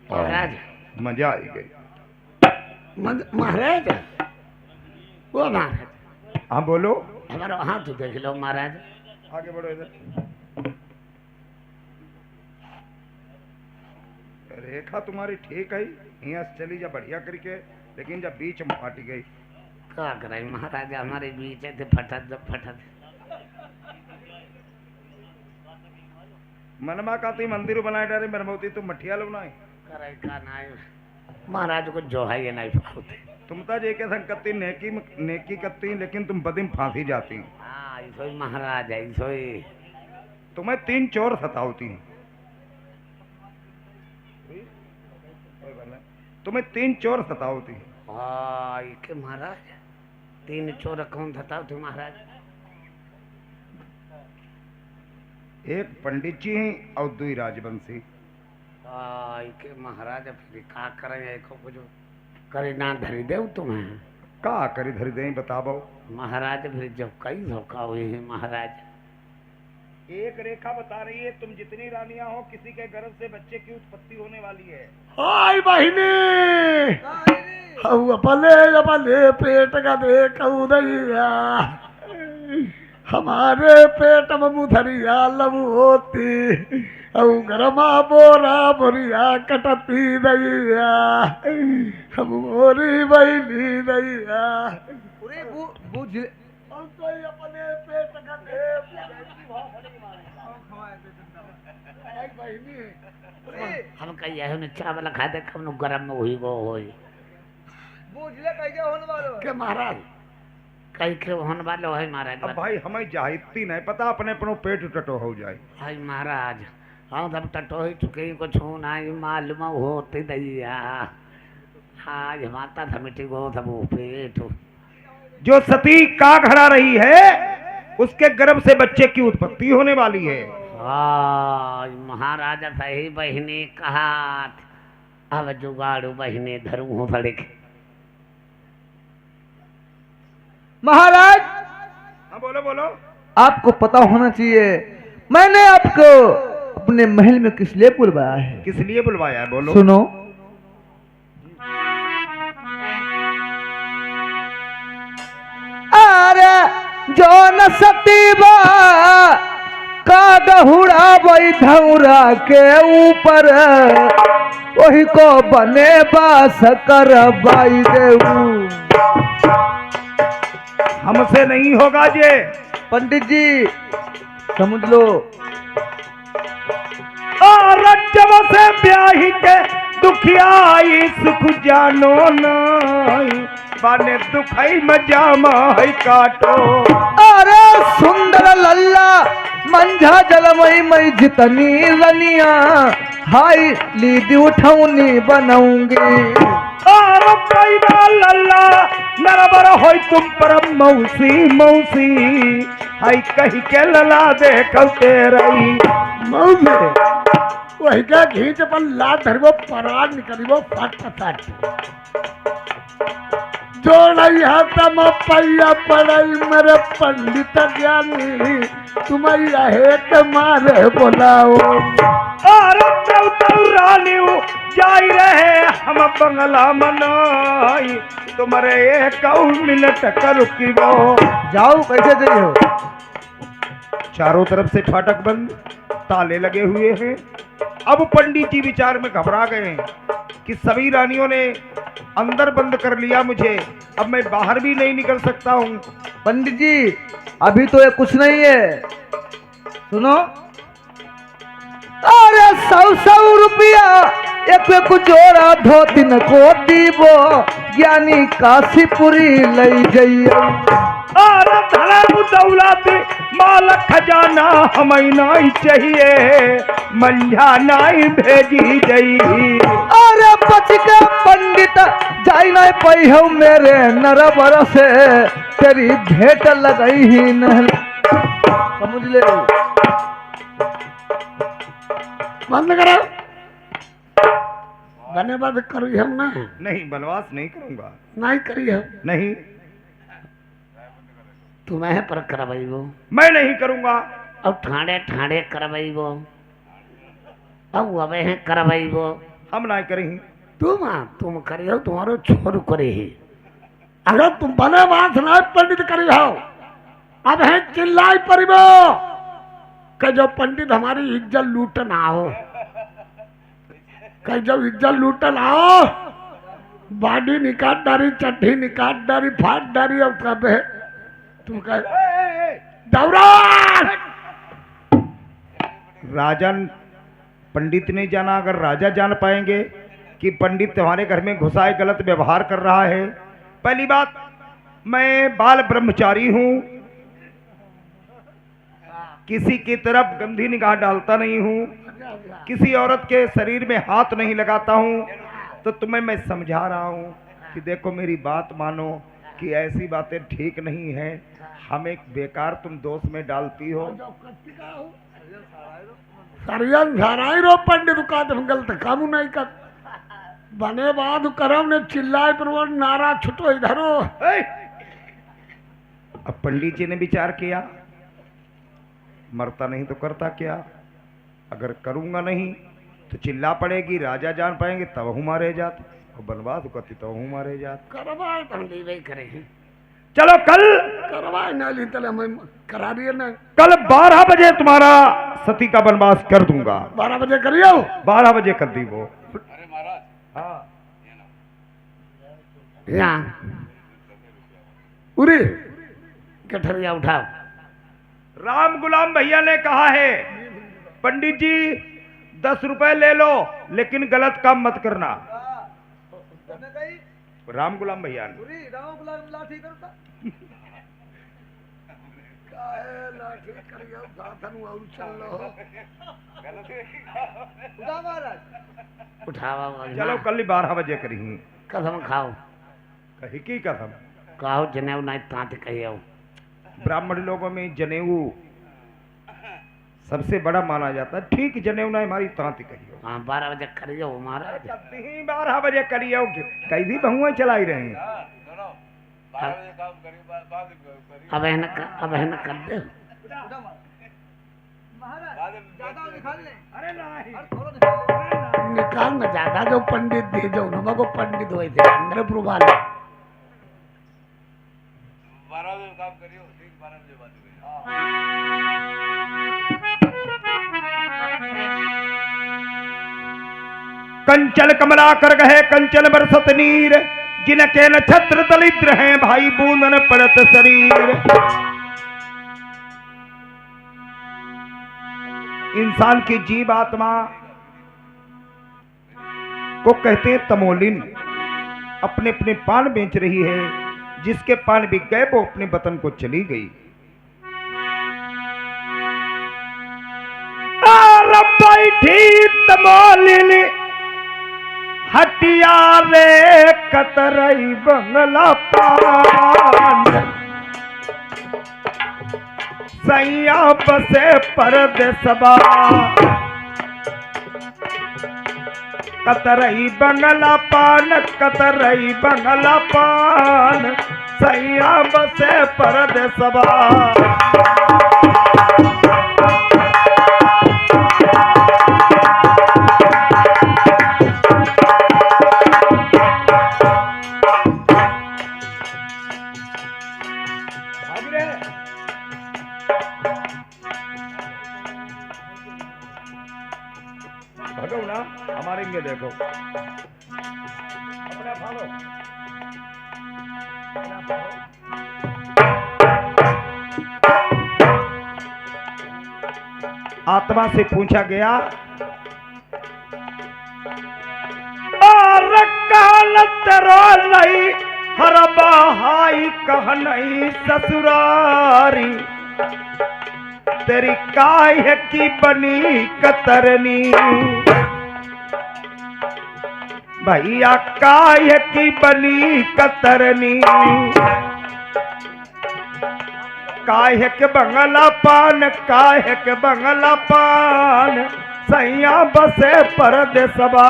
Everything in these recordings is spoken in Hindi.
महाराज मजा आई गई। महाराज वो महाराज, हाँ बोलो। हमारा हाथ देख लो महाराज। आगे बढ़ो इधर। रेखा तुम्हारी ठीक है, यहाँ से चली जा बढ़िया करके, लेकिन जब बीच में फाटी गई। क्या करे महाराज, हमारे बीच थे फटत फटत। मनमा का ती मंदिर बनाए डारे मरमौती तुम मठिया लो बनाए करे का ना महाराज को जो है ये नहीं पाते। तुम तो जे के संग कत्ती नेकी करती, लेकिन तुम बदिम फांसी जाती। हाँ ऐसो ही महाराज है, ऐसो ही। तुम्हें 3 चोर सतावती, तुम्हें 3 चोर सतावती। हाँ के महाराज 3 चोर कौन सतावती महाराज? एक पंडित जी हैं और 2 राजवंशी। के महाराज फिर का करें, कुछ करे ना धरी दे तुम्हें। का करी धरी दे बताओ महाराज, फिर जब कई धोखा हुए हैं महाराज। एक रेखा बता रही है तुम जितनी रानियां हो किसी के गर्भ से बच्चे की उत्पत्ति होने वाली है। हाय बहिनी, अपने अपने पेट का देख उदैया, हमारे पेट में मुधरिया लबू होती, गरमा बोरा बोरिया कटती दैया, हम मोरी बहनी दैया। बुझ कोई अपने पेट का हम कहिए चावल खा दे कब गरम में हुई वो होई बुझले कहिए होने वालो के महाराज, कई के होने वालो है महाराज। अब भाई हमें जाहिती नहीं पता, अपने अपनो पेट टटो हो जाए। हाय महाराज हम सब टटो ही चुके, को छू नहीं मालूम होते दैया। आज माता समिति को सब पेट जो सती का घड़ा रही है उसके गर्भ से बच्चे की उत्पत्ति होने वाली है। महाराजा सही बहिनी कहा, अब जुगाड़ू बहिनी धरू हो सड़े। महाराज हाँ बोलो बोलो। आपको पता होना चाहिए मैंने आपको अपने महल में किस लिए बुलवाया है। किस लिए बुलवाया है बोलो। सुनो, अरे जो न सतीबा का गहुड़ा वही धौरा के ऊपर, वही को बने बास कर बाई देऊ। हमसे नहीं होगा ये। पंडित जी समझ लो। और जब से ब्याही के दुखियाई सुख जानो नहीं, बाने दुखई मजामा है काटो। अरे सुंदर लल्ला मंझा जलमई मई जितनी रनिया, हाय लीदी उठौनी बनाऊंगी। और पैदा लल्ला नरबर होई तुम पर मौसी मौसी, हाय कही के लला दे कलते रही मौसे वही का घींच पर लात धरबो पराग निकलिबो फट फट। जोड़ई हाथ में पैया पड़ई मेरे पंडित ज्ञानी, तुम्हारी है मारे बोलाओ। और रानी जाई रहे हम बंगला मनाई, तुम्हारे एक मिनट कर की वो जाओ कैसे जाइयो। चारों तरफ से फाटक बंद, ताले लगे हुए हैं। अब पंडित जी विचार में घबरा गए हैं कि सभी रानियों ने अंदर बंद कर लिया मुझे, अब मैं बाहर भी नहीं निकल सकता हूँ। पंडित जी अभी तो ये कुछ नहीं है, सुनो। अरे 100 रुपया एक जोड़ा धोतिन को दीबो, ज्ञानी काशीपुरी लई जइयो। और धन दौलत माल खजाना हमें नहीं चाहिए, मंझा नहीं भेजी गई। अरे बच के पंडित जाई नहीं पई हो मेरे नरबर से, तेरी भेंट लगई ही नहीं। समझ ले। बंद करो बने बाद करी हम ना नहीं, वनवास नहीं करूंगा। नहीं करी हम नहीं, तुम्हें पर करवाई वो मैं नहीं करूंगा। अब ठाणे ठाणे करवाई वो अब अबे हैं करवाई वो हम ना करें। तुम करी हो तुम्हारो छोर करे ही अगर तुम बने बात ना पंडित करी हो अब है चिल्लाई परिबो कि जो पंडित हमारी इज्जत लूट ना हो कि जब इज्जत लूट ना हो बाडी निकाट डारी चड्ढी निकाट डारी फाट डारी अब कब है तुम कह दौरा राजन पंडित नहीं जाना, अगर राजा जान पाएंगे कि पंडित तुम्हारे घर में घुसाए गलत व्यवहार कर रहा है। पहली बात, मैं बाल ब्रह्मचारी हूं, किसी की तरफ गंदी निगाह डालता नहीं हूं, किसी औरत के शरीर में हाथ नहीं लगाता हूं। तो तुम्हें मैं समझा रहा हूं कि देखो मेरी बात मानो कि ऐसी बातें ठीक नहीं है, हमें बेकार तुम दोष में डालती हो। सरियन झराई रो पंडित का तुम गलत काम नहीं कर बने बाद करम ने चिल्लाए पर वो नारा छुटो इधरो। अब पंडित जी ने विचार किया, मरता नहीं तो करता क्या, अगर करूंगा नहीं तो चिल्ला पड़ेगी, राजा जान पाएंगे तब हूँ मारे जाते, और बनवास करती तब हूँ मारे जाते। करवाए पंडित भाई करे चलो कल करवाए ना ली तले मैं करा दिए ना, कल 12 बजे तुम्हारा सती का वनवास कर दूंगा। 12 बजे करियो 12 बजे कर दी वो। अरे महाराज, हाँ यहाँ उरी कठरिया उठाओ। राम गुलाम भैया ने कहा है पंडित जी 10 रुपए ले लो लेकिन गलत काम मत करना। राम गुलाम भैया ने लाठी करता लाठी करियो साधन और चलो उठा महाराज उठावा चलो कल 12 बजे करी कसम खाओ कही की कसम। कहो जनेऊ नहीं तांत कहियो ब्राह्मण लोगों में जनेऊ सबसे बड़ा माना जाता है। ठीक जनेऊ ना हमारी तांत कहियो। हाँ 12 बजे करियो महाराज। जब भी 12 बजे करियो कैसी बहुएं चलाई रहे हैं। दोनों 12 बजे काम करी, बाद करी, अब है न कर दे महाराज ज्यादा निकाल ले। अरे नहीं, थोड़ा निकाल ले। निकाल में ज्यादा जो पंडित दे जो नुमा को पंडित हुए थे अंदर प्रुवाले 12 बजे काम करियो, ठीक 12 बजे बात करियो। कंचल कमला कर गए कंचन बरसत नीर, जिनके नक्षत्र दलिद्र हैं भाई बूंदन पड़त शरीर। इंसान की जीव आत्मा को कहते हैं तमोलिन, अपने अपने पान बेच रही है, जिसके पान बिक गए वो अपने वतन को चली गई। बैठी तमोलिन हटिया रे कतरई बंगला पान, सैया बसे परदेसबा कतरई बंगला पान, कतरई बंगला पान, सैया बसे परदेसबा। भगो ना हमारे इंगे देखो अपना भागो, अपना भागो। आत्मा से पूछा गया नहीं हर बहाई कह नहीं ससुरारी, तेरी काहे की बनी कतरनी, भैया काहे की बनी कतरनी, काहे के बंगला पान, काहे के बंगला पान, सैया बसे परदेसबा।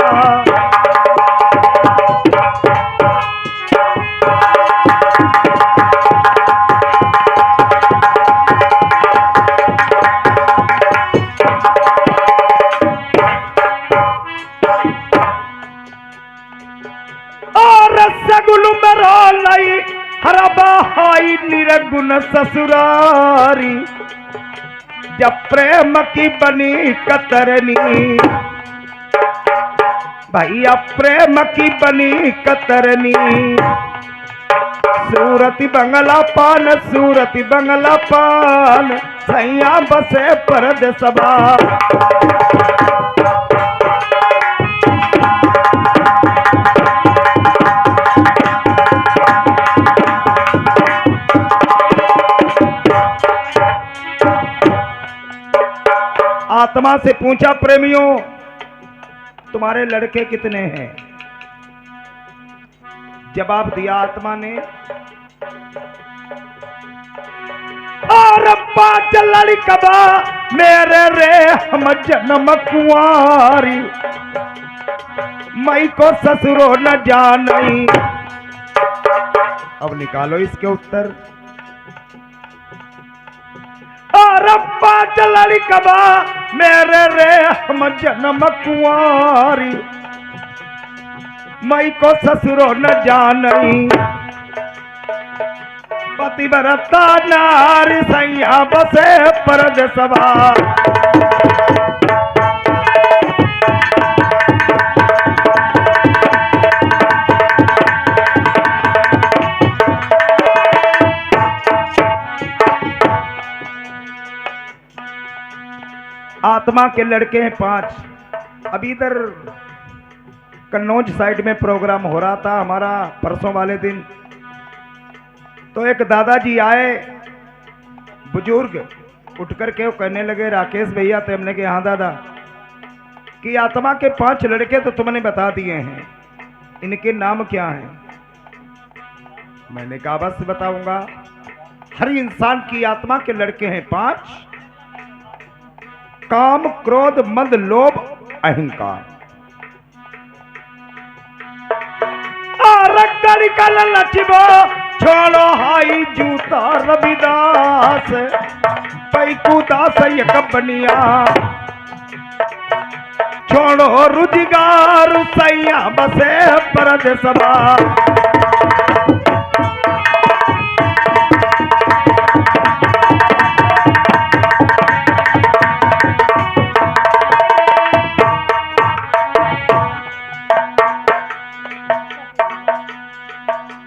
सगुल मरो लाई हर बहाई निर्गुण ससुरारी जब प्रेम की बनी कतरनी भैया प्रेम की बनी कतरनी सूरती बंगला पान सैया बसे परद सभा आत्मा से पूछा प्रेमियों तुम्हारे लड़के कितने हैं? जवाब दिया आत्मा ने और 5 लड़कबा मेरे रे हम जन्म कुंवारी मई को ससुरो न जानी। अब निकालो इसके उत्तर। और 5 लड़कबा मेरे रे हम जन्म कुंवारी मई को ससुरो न जानी पतिव्रता नारी सैया बसे परद सभा। आत्मा के लड़के हैं 5। अभी इधर कन्नौज साइड में प्रोग्राम हो रहा था हमारा परसों वाले दिन, तो एक दादाजी आए बुजुर्ग, उठ करके वो कहने लगे राकेश भैया, तो हमने कहा हाँ दादा, कि आत्मा के 5 लड़के तो तुमने बता दिए हैं, इनके नाम क्या हैं? मैंने कहा बस बताऊंगा। हर इंसान की आत्मा के लड़के हैं 5। काम, क्रोध, मद, लोभ, अहंकार। कल लचिबो छोड़ो हाई जूता रविदास पैकू दास एक बनिया छोड़ो रुजिगार सैया बसे परद सभा।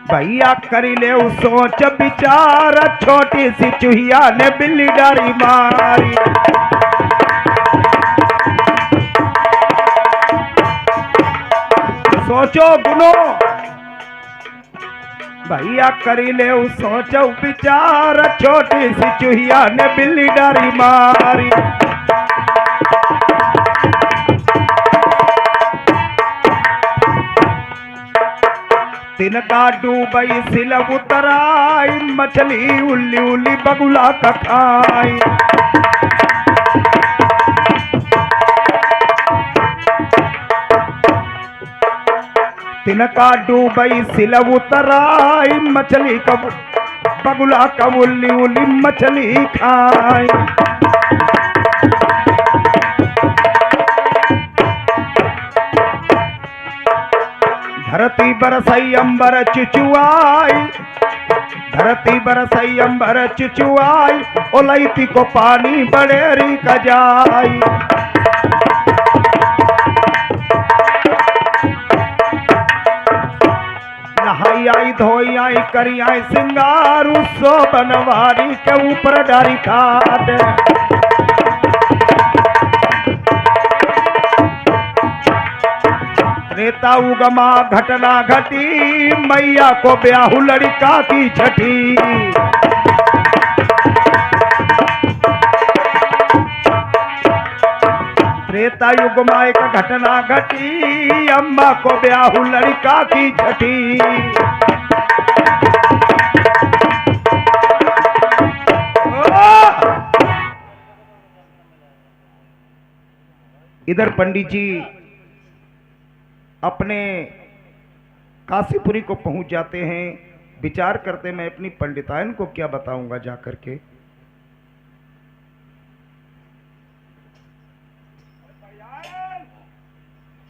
भैया करी ले सोच विचार छोटी सी चूहिया ने बिल्ली डारी मारी। सोचो गुनो भैया करी ले सोच विचार छोटी सी चूहिया ने बिल्ली डारी मारी। तिनका डूबई सिल उतराई मछली उल्ली उल्ली बगुला का खाई। तिनका डूबई सिल उतराई मछली का बगुला का उल्ली उल्ली मछली खाई। धरती बरसई अंबर चुचुआई, धरती बरसई अंबर चुचुआई ओलैती को पानी बड़ेरी का जाई। नहाई आई धोई आई करी आई सिंगारू सो बनवारी के ऊपर डारी खाट। त्रेता उगमा घटना घटी मैया को ब्याहु लड़का की छठी। त्रेता युग में एक घटना घटी अम्मा को ब्याहु लड़का की छठी। इधर पंडित जी अपने काशीपुरी को पहुंच जाते हैं, विचार करते मैं अपनी पंडितायन को क्या बताऊंगा जाकर के।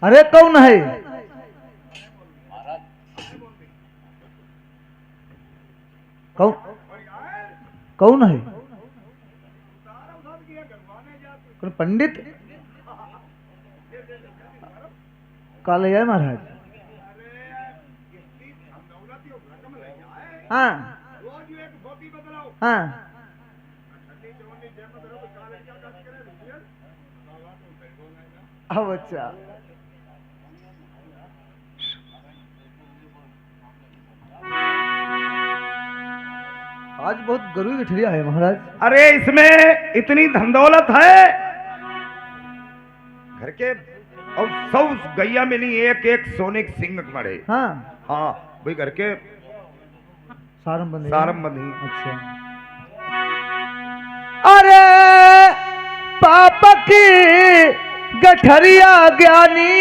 अरे कौन है? कौन कौन है? कौन पंडित? काले है महाराज। हाँ हाँ अब अच्छा आज बहुत गरुड़ की ठिया है महाराज। अरे इसमें इतनी धन दौलत है, घर के और सब गैया मिली, एक एक सोने के सिंह मरे। हाँ हाँ भाई घर के सारम बंधे। सारम बंधी। अच्छा। अरे पाप की गठरिया ज्ञानी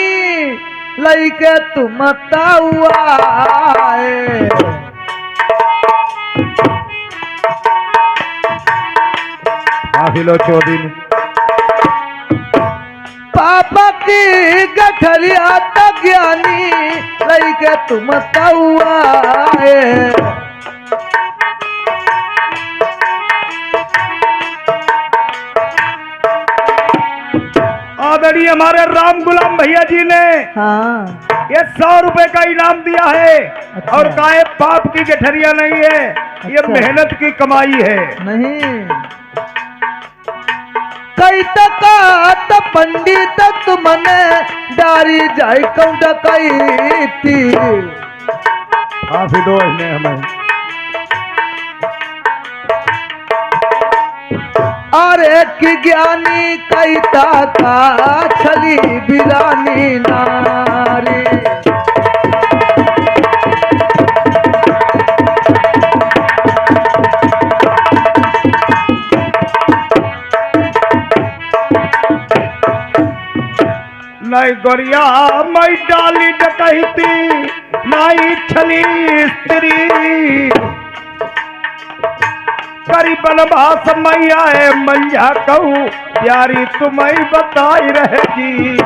लइके तुम हुआ हाफिलो चौधरी पापा की गठरिया ज्ञानी लइके तुम हुआ आदरणीय हमारे राम गुलाम भैया जी ने हाँ ये 100 रुपए का इनाम दिया है। अच्छा। और काहे पाप की गठरिया नहीं है, ये अच्छा। मेहनत की कमाई है। नहीं कई तक पंडित तुमने डारी जाई कौन कई थी। हाफि दो इन्हें हमें। अरे की ज्ञानी कई का छली बिरानी नारी। नहीं गोरिया मैं डाली डकैती, नहीं छली स्त्री। करी बनवास मैया है मंझा कहूँ प्यारी तुम्हें बताई रहेगी।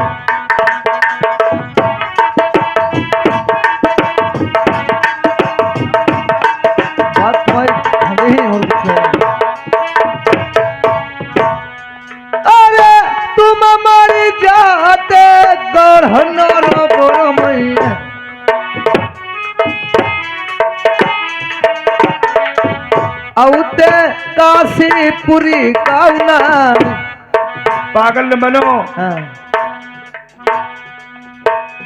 बात तुम्हारी नहीं और कुछ नहीं। अरे तुम मर जाते गढ़ना मैया। औते काशीपुरी काउना। पागल न बनो। हाँ।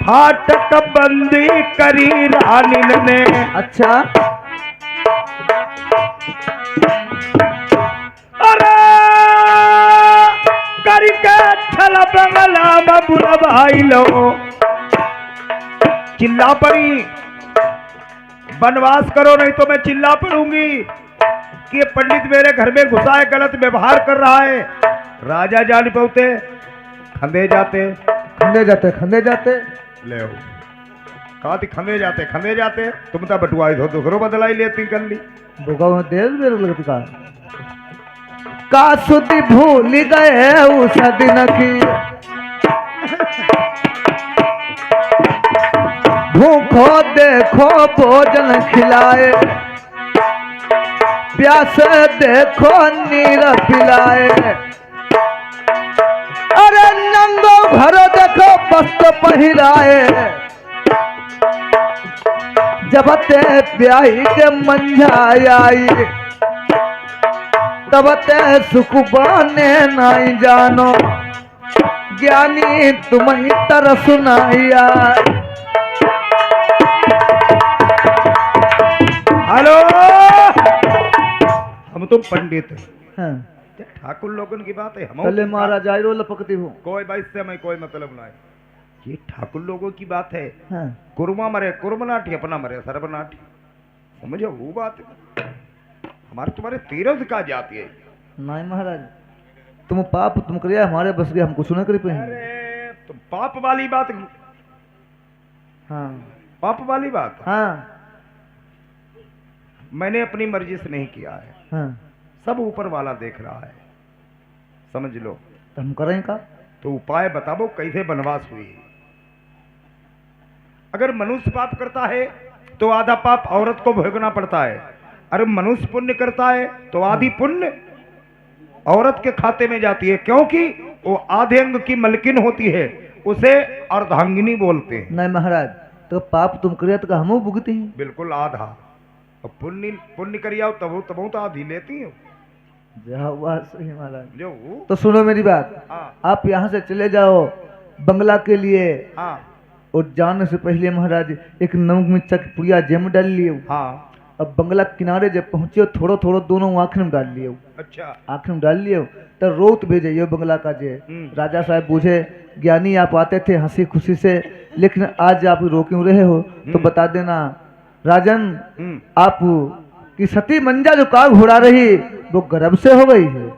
फाटक बंदी करी रानी ने। अच्छा। अरे करी के छल बंगला में बुरा भाई लो चिल्ला पड़ी। बनवास करो नहीं तो मैं चिल्ला पड़ूंगी कि ये पंडित मेरे घर में घुसा है, गलत व्यवहार कर रहा है। राजा जान पहुंचे खंदे जाते खंदे जाते ले कहा थी खंदे जाते तुम तो बटुआई हो दूसरों बदलाई लेती कर ली। भूखा हुआ तेल मेरे लगती का सुधी भूल गए उस दिन की। भूखो देखो भोजन खिलाए, प्यास देखो नीर पिलाए। अरे नंगो घर देखो वस्त्र पहिराए। जब ते ब्याही के मंझा आई, तब ते सुख बाने नहीं जानो। ज्ञानी तुम्हें तरह सुनाइया। हेलो हम तुम पंडित हैं। हाँ। ठाकुर लोगन की बात है। हम कल महाराज आई रो लपकती हूँ। कोई भाई से मैं कोई मतलब ना है, ये ठाकुर लोगों की बात है। हाँ। कुरमा मरे कुर्मनाठी, अपना मरे सर्वनाठी। समझो वो बात है। हमारे तुम्हारे तीरथ का जाती है। नहीं महाराज तुम पाप तुम करिया हमारे बस गए, हम कुछ ना कर पाए। अरे तो पाप वाली बात। हाँ पाप वाली बात हाँ मैंने अपनी मर्जी से नहीं किया है, हाँ। सब ऊपर वाला देख रहा है। समझ लो। तो हम करें का? तो उपाय बताओ कैसे बनवास हुई। अगर मनुष्य पाप करता है तो आधा पाप औरत को भोगना पड़ता है, अरे मनुष्य पुण्य करता है तो आधी पुण्य औरत के खाते में जाती है, क्योंकि वो आधे अंग की मलकिन होती है, उसे अर्धांगिनी बोलते हैं। नहीं महाराज, तो पाप तुम करे तो हम भुगते हैं। बिल्कुल आधा। और पुण्य पुण्य करिया तब तो आधी लेती हो सही महाराज। जो तो सुनो मेरी बात, हाँ आप यहाँ से चले जाओ बंगला के लिए, हाँ और जाने से पहले महाराज एक नमक मिर्चा की पुड़िया जेम डाल लिए। हाँ। अब बंगला किनारे जब पहुंचे थोड़ो थोड़ो दोनों आँख में डाल लिए। अच्छा। आँख में डाल लिए तो रोत भेजे बंगला का जे। राजा साहब पूछे, ज्ञानी आप आते थे हंसी खुशी से, लेकिन आज आप रो क्यों रहे हो? तो बता देना राजन, आप की सती मंजा जो काग घुड़ा रही वो गर्भ से हो गई है।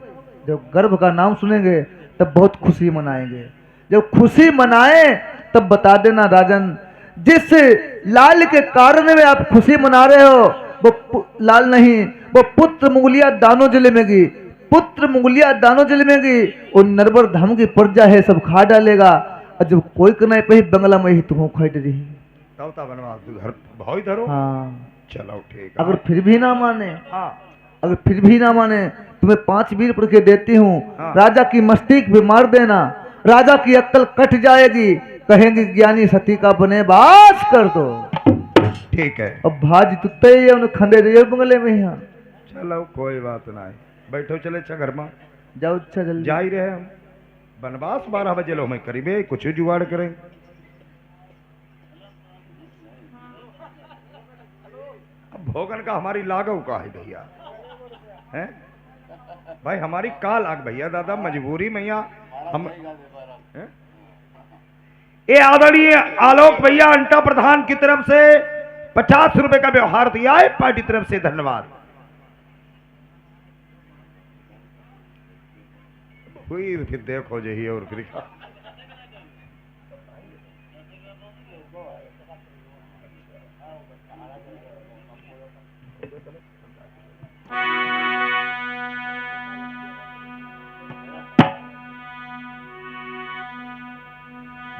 जब गर्भ का नाम सुनेंगे तब बहुत खुशी मनाएंगे। जब खुशी मनाए तब बता देना राजन, जिस लाल के कारण में आप खुशी मना रहे हो वो लाल नहीं, वो पुत्र मुगलिया दानो जिले में गई, पुत्र मुगलिया दानो जिले में गई, और नरबर धाम की प्रजा है सब खा डालेगा। और जब कोई कनाई पे बंगला में ही तुम खट रही। भाई धरो। हाँ चलो ठीक। अगर फिर भी ना माने, हाँ अगर फिर भी ना माने, तुम्हें 5 वीर पढ़ के देती हूँ। हाँ। राजा की मस्तिष्क भी मार देना, राजा की अक्ल कट जाएगी, कहेंगे ज्ञानी सती का बने बास कर दो। ठीक है। अब भाज तुत्ते ही उन्हें खंडे रहे बंगले में यहाँ। चलो कोई बात नहीं, बैठो चले अच्छा घर में जाओ अच्छा जल्दी। जा ही रहे हम बनवास 12 बजे लो मैं करीबे कुछ जुगाड़ करें। अब भोगन का हमारी लागव का है भैया, हैं भाई हमारी का लाग भैया दादा मजबूरी में यहाँ हम हैं? ये आदरणीय आलोक भैया अंटा प्रधान की तरफ से 50 रुपए का व्यवहार दिया है, पार्टी तरफ से धन्यवाद। हुई फिर देखो जही और फिर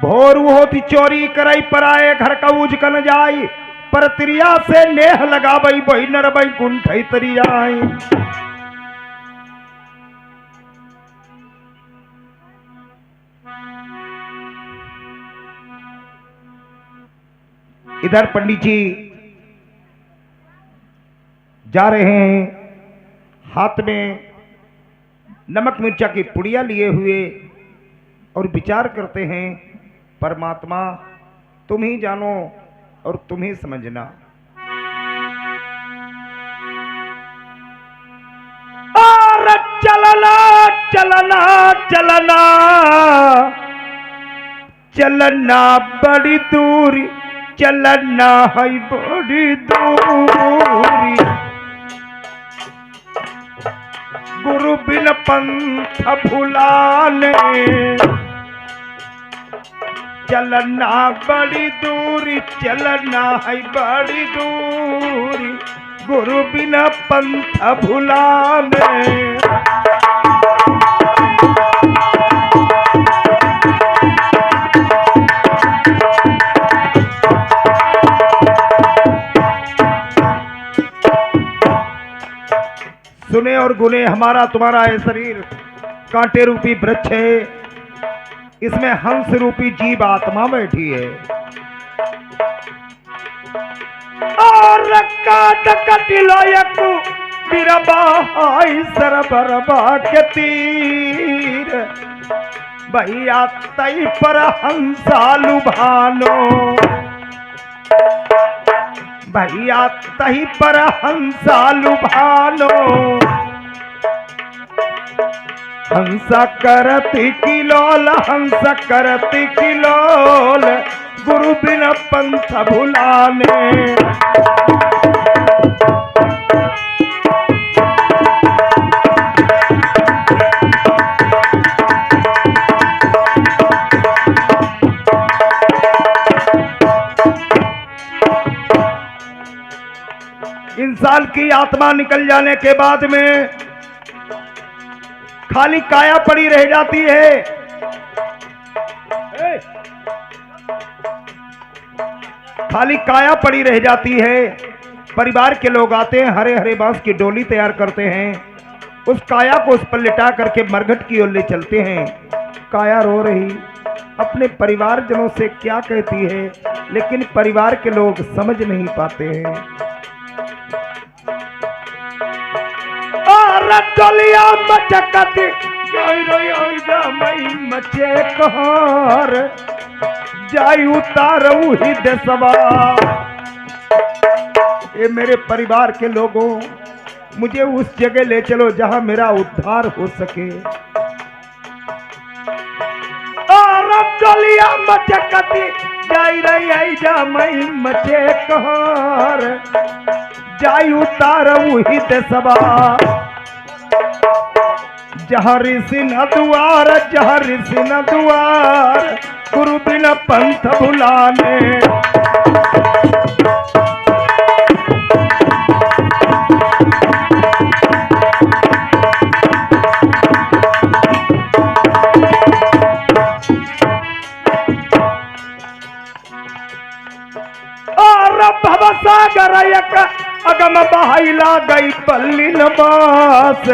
भोरू होती चोरी करई पराए घर का उज कन जाई, पर त्रिया से नेह लगाबई बही नरबई कुंठई तरियाई। इधर पंडित जी जा रहे हैं, हाथ में नमक मिर्चा की पुड़िया लिए हुए, और विचार करते हैं परमात्मा तुम ही जानो और तुम ही समझना। और चलना चलना चलना चलना बड़ी दूरी, चलना है बड़ी दूरी, गुरु बिन पंथ भुलाने, चलना बड़ी दूरी, चलना है बड़ी दूरी, गुरु बिना पंथ भुलाने। सुने और गुने हमारा तुम्हारा है शरीर कांटे रूपी वृक्ष है, इसमें हंस रूपी जीव आत्मा बैठी है। और सरबरबा के तीर भैया तई पर हंसा लुभानो, भैया तही पर हंसा लुभानो, हंसा करती किलोल, हंसा करती किलोल, गुरु बिन पंथ भुलाने। इंसान की आत्मा निकल जाने के बाद में खाली काया पड़ी रह जाती है। खाली काया पड़ी रह जाती है, परिवार के लोग आते हैं, हरे हरे बांस की डोली तैयार करते हैं, उस काया को उस पर लिटा करके मरघट की ओर ले चलते हैं। काया रो रही अपने परिवारजनों से क्या कहती है, लेकिन परिवार के लोग समझ नहीं पाते हैं। डोलिया मचकती मचे कहर जाई उतारू ही देसवा। ये मेरे परिवार के लोगों, मुझे उस जगह ले चलो जहां मेरा उद्धार हो सके। डोलिया मचकती जाई रही जा मई मचे कहर जाई उतारू ही देसवा। जहाँ ऋषि न दुआर, जहाँ ऋषि न दुआर, गुरु बिन पंथ भुलाने। और भवसागर एक अगम बहाइला गई पल्ली नबास।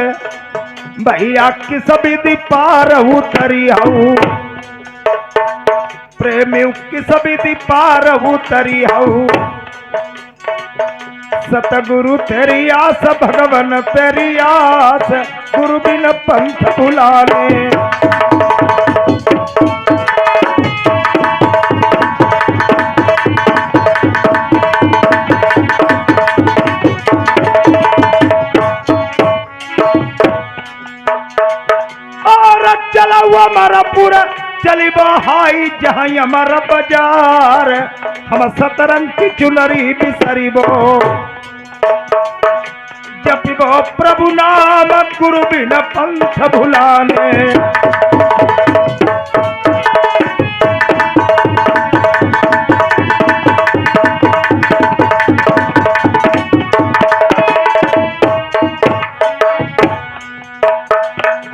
भैया की सभी दीपार उतरी हूँ, प्रेमी की सभी दीपार उतरी हूँ। सतगुरु तेरी आस, भगवान तेरी आस, गुरु बिन पंथ भुलाने। चला हुआ हमारा पूरा चली बहाई जहाँ हमारा बाजार। हम सतरंग की चुनरी बिसरी वो जब वो प्रभु नाम, गुरु बिन पंथ भुलाने।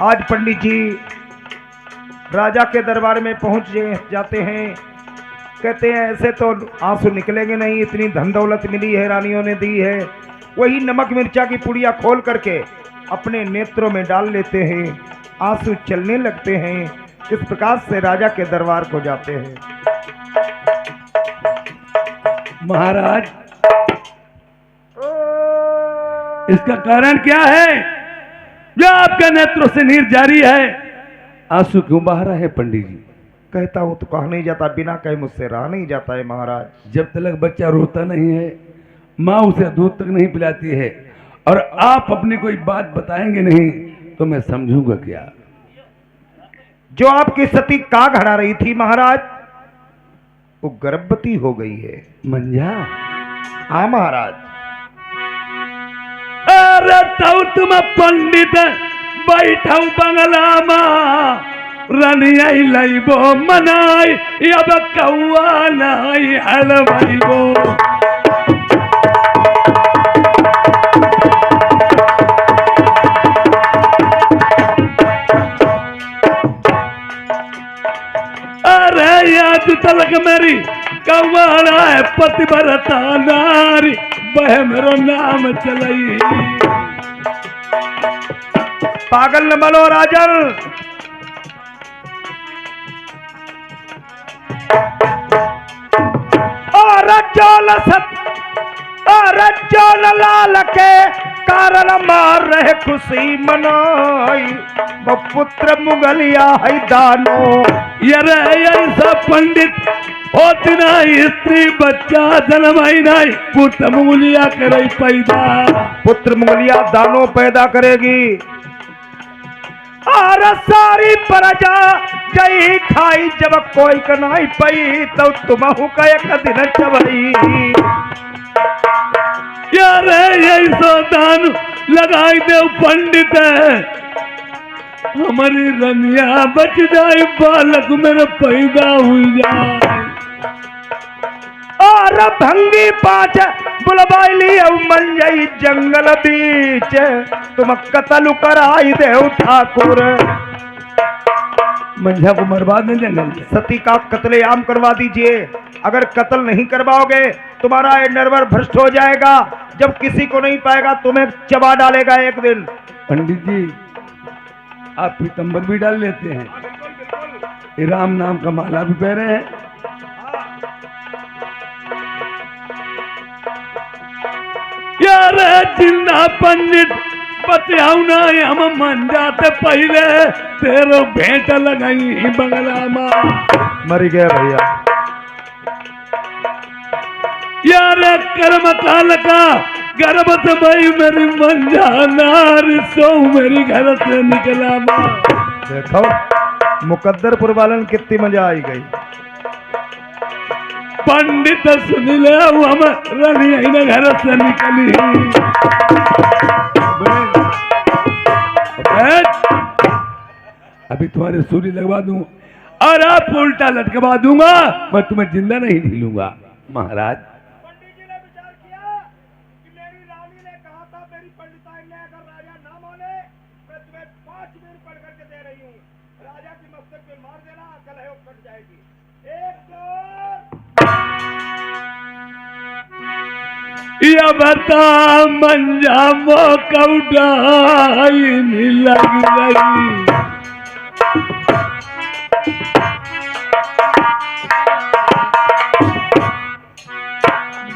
आज पंडित जी राजा के दरबार में पहुंच जाते हैं। कहते हैं ऐसे तो आंसू निकलेंगे नहीं, इतनी धन दौलत मिली है, रानियों ने दी है। वही नमक मिर्चा की पुड़िया खोल करके अपने नेत्रों में डाल लेते हैं, आंसू चलने लगते हैं। इस प्रकार से राजा के दरबार को जाते हैं। महाराज, इसका कारण क्या है जो आपके नेत्रों से नीर जारी है? आंसू क्यों बहा रहे हैं पंडित जी? कहता हूं तो कहा नहीं जाता, बिना कहे मुझसे रहा नहीं जाता है महाराज। जब तक बच्चा रोता नहीं है, माँ उसे दूध तक नहीं पिलाती है, और आप अपनी कोई बात बताएंगे नहीं तो मैं समझूंगा क्या? जो आपकी सती काग हड़ा रही थी महाराज, वो गर्भवती हो गई है। मंजा? हाँ महाराज। अरे तो तुम पंडित बैठा बंगला माँ, रनिया लैबो मनाई, अब कौआ नहीं हलवाइबो। अरे याद तलक मेरी कौआना है पतिव्रता नारी, वह मेरो नाम चलई। पागल न बनो राजन, और चोल लाल के कारण मार रहे खुशी मनाई, वो पुत्र मुगलिया है दानो। यरे ऐसा पंडित होती नहीं, स्त्री बच्चा जन्माई नहीं, पुत्र मुगलिया करे पैदा। पुत्र मुगलिया दानो पैदा करेगी, और सारी प्रजा जई खाई, जब कोई कनाई पई तो तुमहु का एक दिन चबई। यार ऐसा दान लगाई दे पंडित, हमारी रनिया बच जाए, बालक मेरा पैदा हुई जाए। और भंगी पाँच बुलबाइली मन जाई जंगल बीच, तुम कतल कराई देव ठाकुर। मंझा को मरवा दें जंगल। सती का कत्लेआम करवा दीजिए। अगर कत्ल नहीं करवाओगे तुम्हारा ये नरवर भ्रष्ट हो जाएगा। जब किसी को नहीं पाएगा तुम्हें चबा डालेगा एक दिन। पंडित जी आप पीतम्बर भी डाल लेते हैं, ये राम नाम का माला भी पहने हैं। यार जिंदा पंडित बतियाऊ ना हम मन जाते पहले तेरो भेंट लगाई बंगला माँ। मर गया भैया। यार कर्म काल का गर्भ से भाई मेरी मंजा नार सो मेरी घर से निकला माँ। देखो मुकद्दरपुर वालन कितनी मजा आई गई। पंडित सुन ले हम रनिया घर से निकली। अभी तुम्हारे सूर्य लगवा दूं और आप उल्टा लटकवा दूंगा, मैं तुम्हें जिंदा नहीं ढीलूंगा। महाराज पंडित जी ने विचार किया कि मेरी रानी ने कहा था मेरी पंडिताई ने अगर राजा ना माने मैं तुम्हें 5 मील पढ़ करके दे रही हूँ, राजा की मस्तक पे मार देना, कल है कट जाएगी। एक ये बता मंजा मौका उठाई नहीं लगी।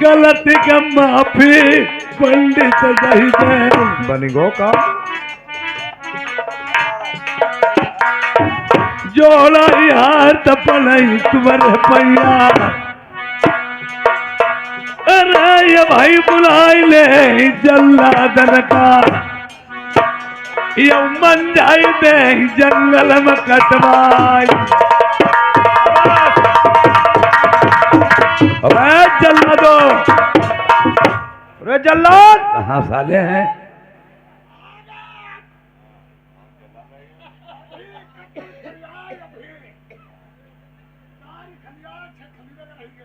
गलती का माफी पंडित दही दे बनी गो का जोड़ा यार तपलाई तुम्हारे पैया। अरे ये भाई बुलाई ले जल्लादन का, ये मन जाई दे जंगल में कटवाई। अबे जल्लादो, अरे जल्लाद कहाँ साले हैं?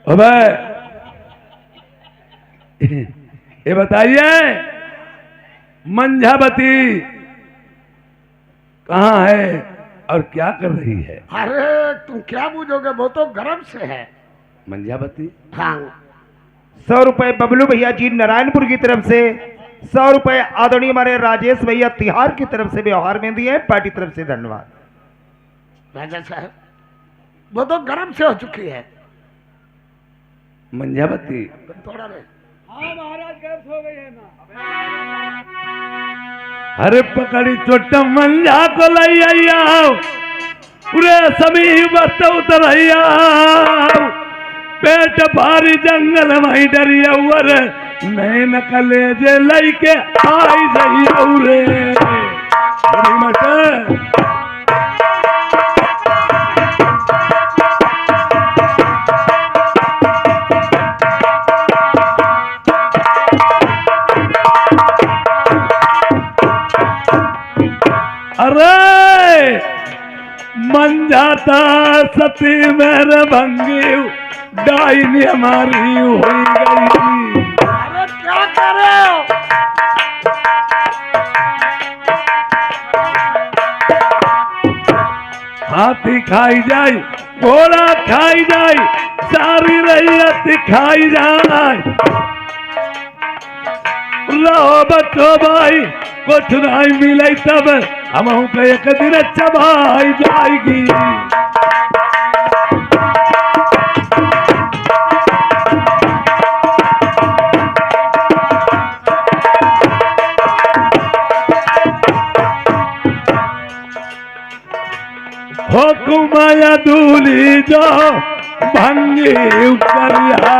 अबे ये बताइए मंझावती कहाँ है और क्या कर रही है? अरे तुम क्या बूझोगे, वो तो गर्भ से है। मंझावती हाँ 100 रुपए बबलू भैया जी नारायणपुर की तरफ से, 100 रुपए आदरणीय हमारे राजेश भैया तिहाड़ की तरफ से व्यवहार में दिए, पार्टी तरफ से धन्यवाद। राजा साहब वो तो गर्भ से हो चुकी है। मंझावती थोड़ा रे हाँ महाराज गर्भ हो गई है ना। अरे पकड़ी चोट मंझा को लैया पूरे सभी बस्त उतर पेट भारी जंगल मई डरिया नए नकले जे लई के आई जई रे बड़ी मट। अरे मन जाता सती मेरे भंगी डाइनी हमारी हुई गई। अरे क्या कर रहे हो? हाथी खाई जाए घोड़ा खाई जाए सारी रैयत खाई जाए। रहो बच्चो भाई कुछ नहीं मिले तब हम एक दिन चबाई जाएगी। हुकुमाया दूली जो भंगी करिया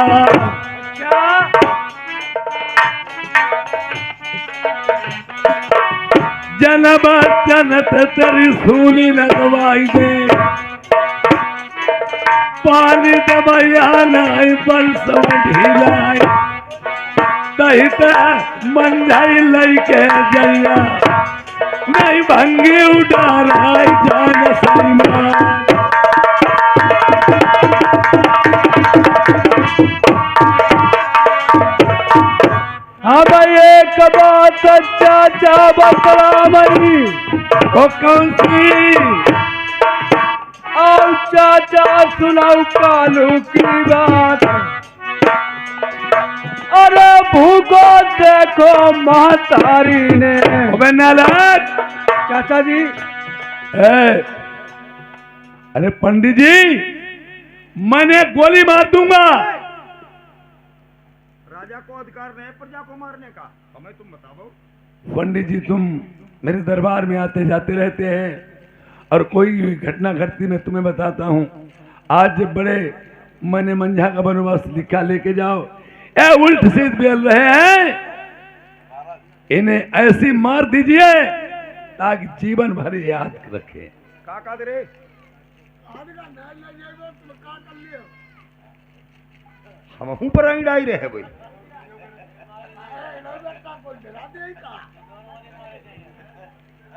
जनब जनत तेरी सूली लगवाई दे पानी दबाया नाई बंस ढीलाई दहित मन जाई लई के जइया नहीं भंगी उडाराई जान सईमान। हाँ भाई एक बात चाचा बतला भाई वो कौन सी? आओ चाचा सुनाओ कालू की बात। अरे भूगो देखो महतारी ने। अबे नालायक चाचा जी। अरे पंडित जी, मैंने गोली मार दूंगा। राजा को अधिकार नहीं प्रजा को मारने का, हमें तुम बताओ। पंडित जी, तुम मेरे दरबार में आते जाते रहते हैं और कोई भी घटना घटती मैं तुम्हें बताता हूँ। आज बड़े मैंने मंझा का बनवास लिखा, लेके जाओ। ए उल्ट सीध बोल रहे हैं, इन्हें ऐसी मार दीजिए ताकि जीवन भर याद रखे। का दे रे हम हूं पर आई डाई रहे भाई।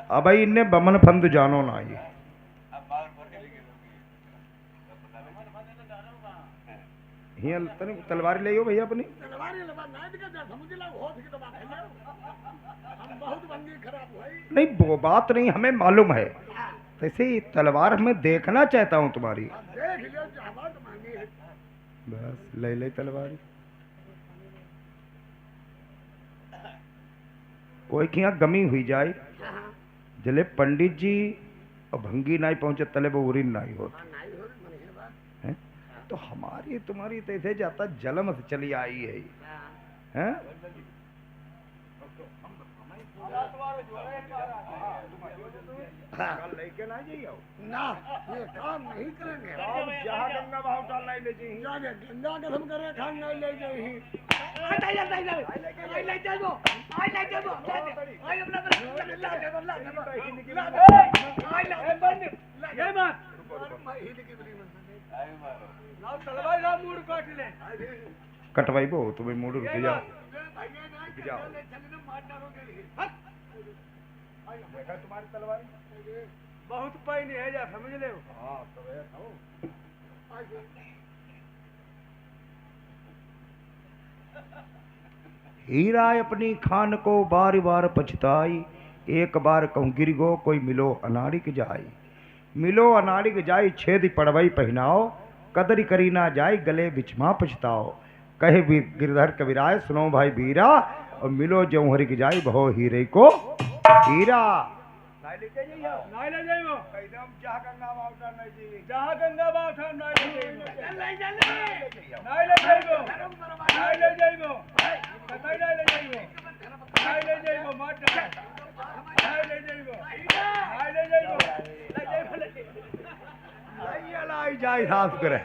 अब भाई इन्हें बमन फंद जानो ना ये तलवार ले हो भैया अपनी। नहीं वो बात नहीं, हमें मालूम है, वैसे ही तलवार मैं देखना चाहता हूँ तुम्हारी। बस ले तलवार। कोई की यहाँ गमी हुई जाए, जले पंडित जी और भंगी नाई पहुंचे तले वो उरी नाई होती है। तो हमारी तुम्हारी तैसे जाता जलम से चली आई है, हैं? लेके ना जाइए ना, ये काम नहीं करेंगे। जहाँ गंगा बहाव डाल नहीं ले जाइए, गंगा का हम करे खान नहीं ले जाइए। कटवाई बो तुम्हें मूड रुक जाओ। देखा तुम्हारी तलवार बहुत पाई नहीं है, जा समझ ले। हाँ तो हीरा अपनी खान को बार बार पछताई, एक बार कहूँ गिर गो कोई मिलो अनाड़िक जाई। मिलो अनाड़िक जाई छेद पड़वई पहनाओ, कदर करी ना जाए गले बिछमा पछताओ। कहे गिरधर कविराय सुनो भाई बीरा, और मिलो जौहरी की जाई बहो हीरे को हीरा। नहीं ले जाइबो, एकदम जहाँ गंगा बावटा नहीं जी, जहाँ गंगा बावटा नहीं ले जाइबो, नहीं ले जाइबो, नहीं ले जाइबो, नहीं ले जाइबो, नहीं ले जाइबो, नहीं ले जाइबो, मत नहीं ले जाइबो, नहीं ले जाइबो, नहीं लाई जाए साफ करे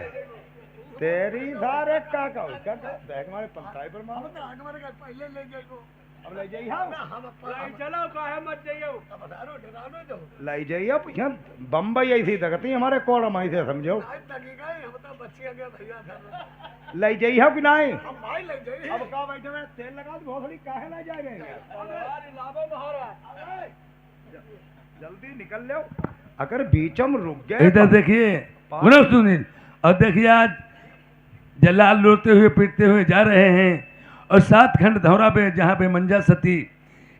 तेरी सारे काका बैग मारे पंताई पर मारो तो आगे मारे पहले ले जाइए। अब ले जाइए हम चलो काहे मत जाइयो, डरानो दो ले जाइए। अब यहाँ बम्बई ऐसी लगती हमारे कोड़म ऐसे समझो। हम तो बच्चियां गया भैया था। ले जाइए हम कि नहीं? हम भाई ले जाइए। अब का बैठे में तेल लगा दो बहुत काहे ना जा रहे हैं। जल्दी निकल लो, अगर बीचम रुक गए। इधर देखिए सुनील, और देखिए आज जलाल रोते हुए पीटते हुए जा रहे हैं, और 7 खंड धौरा पे जहाँ पे मंजा सती,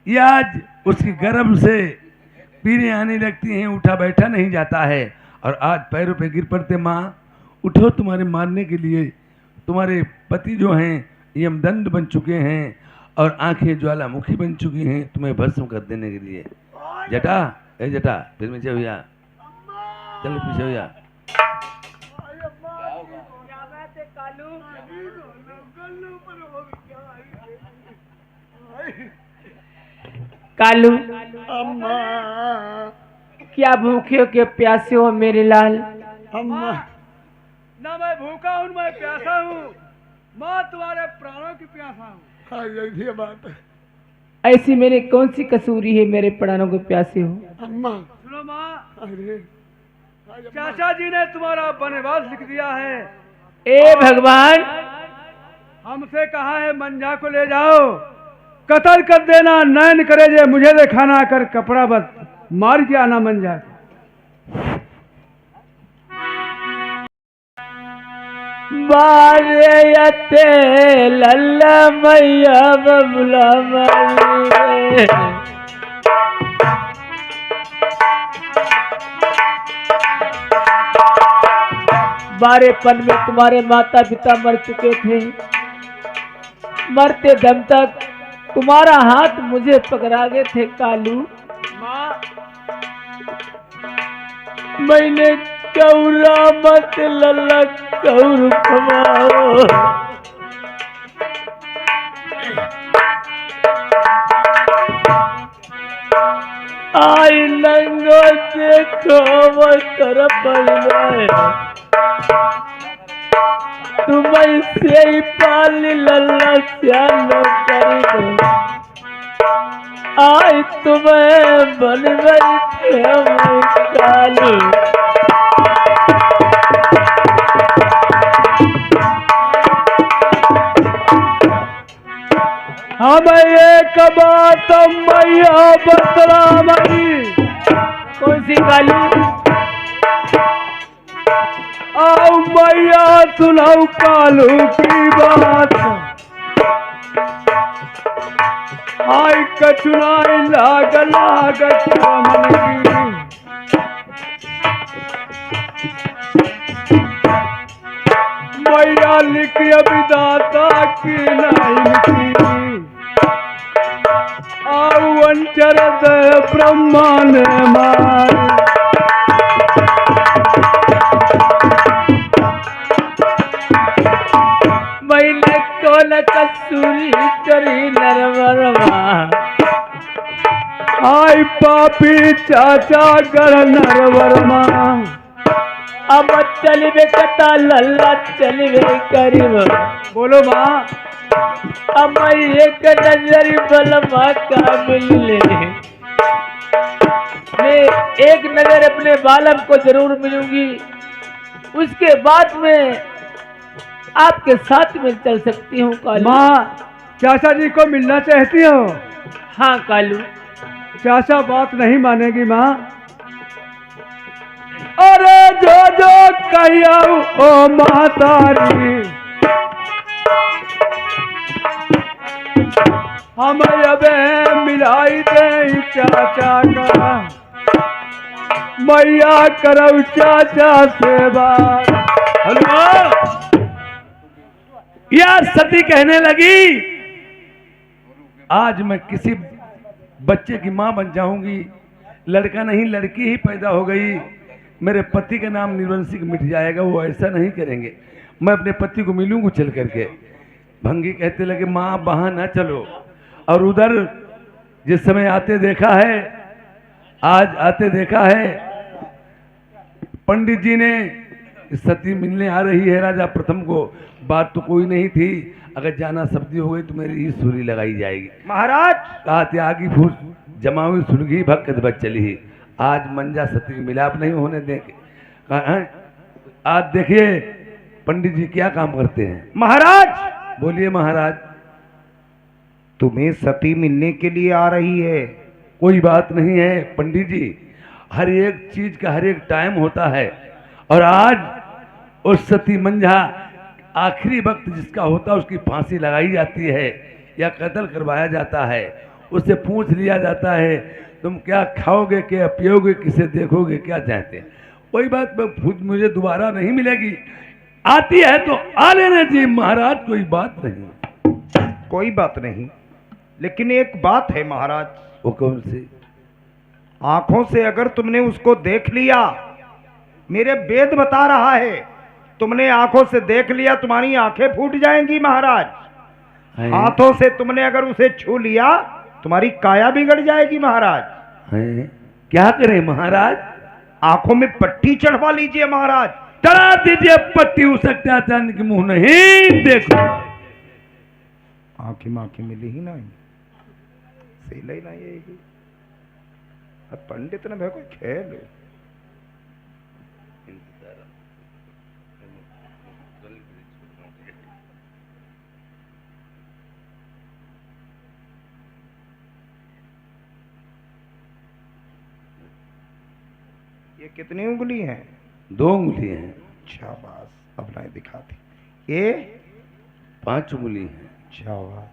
ये आज उसकी गर्भ से पीरें आने लगती हैं, उठा बैठा नहीं जाता है, और आज पैरों पे गिर पड़ते। माँ उठो, तुम्हारे मारने के लिए तुम्हारे पति जो हैं यमदंड बन चुके हैं, और आंखें ज्वालामुखी बन चुकी हैं तुम्हें भस्म कर देने के लिए। जटा ए जटा, फिर पीछे भैया, चलो पीछे भैया। कालू, अम्मा क्या भूखे हो के प्यासे हो मेरे लाल? अम्मा ना मैं भूखा हूँ, मैं प्यासा हूँ। माँ तुम्हारे प्राणों की प्यासा हूँ। हाँ यही बात है। ऐसी मेरी कौन सी कसूरी है मेरे प्राणों को प्यासे हो? अम्मा सुनो माँ, अरे चाचा जी ने तुम्हारा वनवास लिख दिया है। ए भगवान, हमसे कहा है मंजा को ले जाओ, कत्ल कर देना, नैन करे जे मुझे दिखाना, कर कपड़ा बस मार के आना मंजा को। बारे लल्ला मैया बबला मरी बारेपन में तुम्हारे माता पिता मर चुके थे। मरते दम तक तुम्हारा हाथ मुझे पकड़ा गए थे कालू। माँ मैंने कौरा मत लल्ला कौर खवाओ। आई नंगो देखो वो तरफ तुम्हें से ही पाली लल्ला श्यानो कर दो। आई तुम्हें बन बैठे मैं कालू। हम एक बात मैया बतरा मई। कौन सी कालू? आओ मैया सुनाओ कालू की बात। आई कचुनाई लाग मन की। मैया लिख विदाता की नहीं की। आओ अंचर ब्रह्मा ने मार। मैंने कौन कसूरी करी नरवरवा। आई पापी चाचा कर नरवरमा। अब चलवे कता लल्ला चलवे करीब। बोलो माँ। अब एक नजर बलमा का मिले। मैं एक नजर अपने बालम को जरूर मिलूंगी। उसके बाद में आपके साथ में चल सकती हूँ कालू। माँ चाचा जी को मिलना चाहती हो? हाँ कालू। चाचा बात नहीं मानेगी माँ। अरे जो जो कहिया ओ मातारी। हम अब मिलाई दे चाचा का। मैया करो चाचा से बात। हेलो, यार सती कहने लगी आज मैं किसी बच्चे की मां बन जाऊंगी। लड़का नहीं लड़की ही पैदा हो गई। मेरे पति का नाम निर्वंशिक मिट जाएगा। वो ऐसा नहीं करेंगे। मैं अपने पति को मिलूंगा चल करके। भंगी कहते लगे माँ वहां ना चलो। और उधर जिस समय आते देखा है, आज आते देखा है, पंडित जी ने सती मिलने आ रही है राजा प्रथम को। बात तो कोई नहीं थी। अगर जाना सब्जी हो गई तो मेरी ही सूरी लगाई जाएगी। महाराज कहा त्यागी फूस जमावी सुलगी भक्त बच चली। आज मंजा सती की मिलाप नहीं होने देंगे। आज देखिए पंडित जी क्या काम करते हैं। महाराज बोलिए महाराज। तुम्हें सती मिलने के लिए आ रही है। कोई बात नहीं है पंडित जी। हर एक चीज का हर एक टाइम होता है। और आज उस सती मंझा आखिरी वक्त जिसका होता है उसकी फांसी लगाई जाती है या कत्ल करवाया जाता है। उससे पूछ लिया जाता है तुम क्या खाओगे, क्या पियोगे, किसे देखोगे, क्या चाहते हैं। कोई बात मुझे दोबारा नहीं मिलेगी। आती है तो आ लेना चाहिए महाराज। कोई बात नहीं। कोई बात नहीं, लेकिन एक बात है महाराज। वो कौन सी? आंखों से अगर तुमने उसको देख लिया, मेरे वेद बता रहा है, तुमने आंखों से देख लिया तुम्हारी आंखें फूट जाएंगी महाराज। हाथों से तुमने अगर उसे छू लिया तुम्हारी काया बिगड़ जाएगी महाराज। क्या करें महाराज? आंखों में पट्टी चढ़वा लीजिए महाराज। चढ़ा दीजिए पट्टी। हो सकता है चांद की मुंह नहीं देखो। आंखें मांखें मिली ही नहीं, सही ही नहीं है। अब पंडित ने भाई कोई खेल ये कितनी उंगली हैं? 2 उंगली हैं। शाबाश, अब नहीं दिखाती। ये 5 उंगली हैं। शाबाश,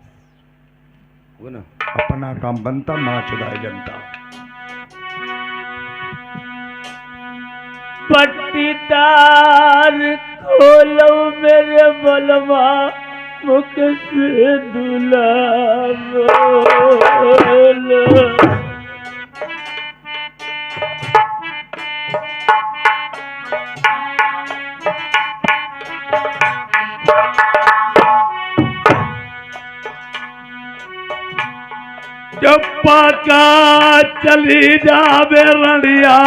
वो ना अपना काम बनता, माँ चुदाए जनता। पट्टीदार खोलो मेरे बलवा मुख से दूल्हा बोलो। चप्पा का चली जावे रड़िया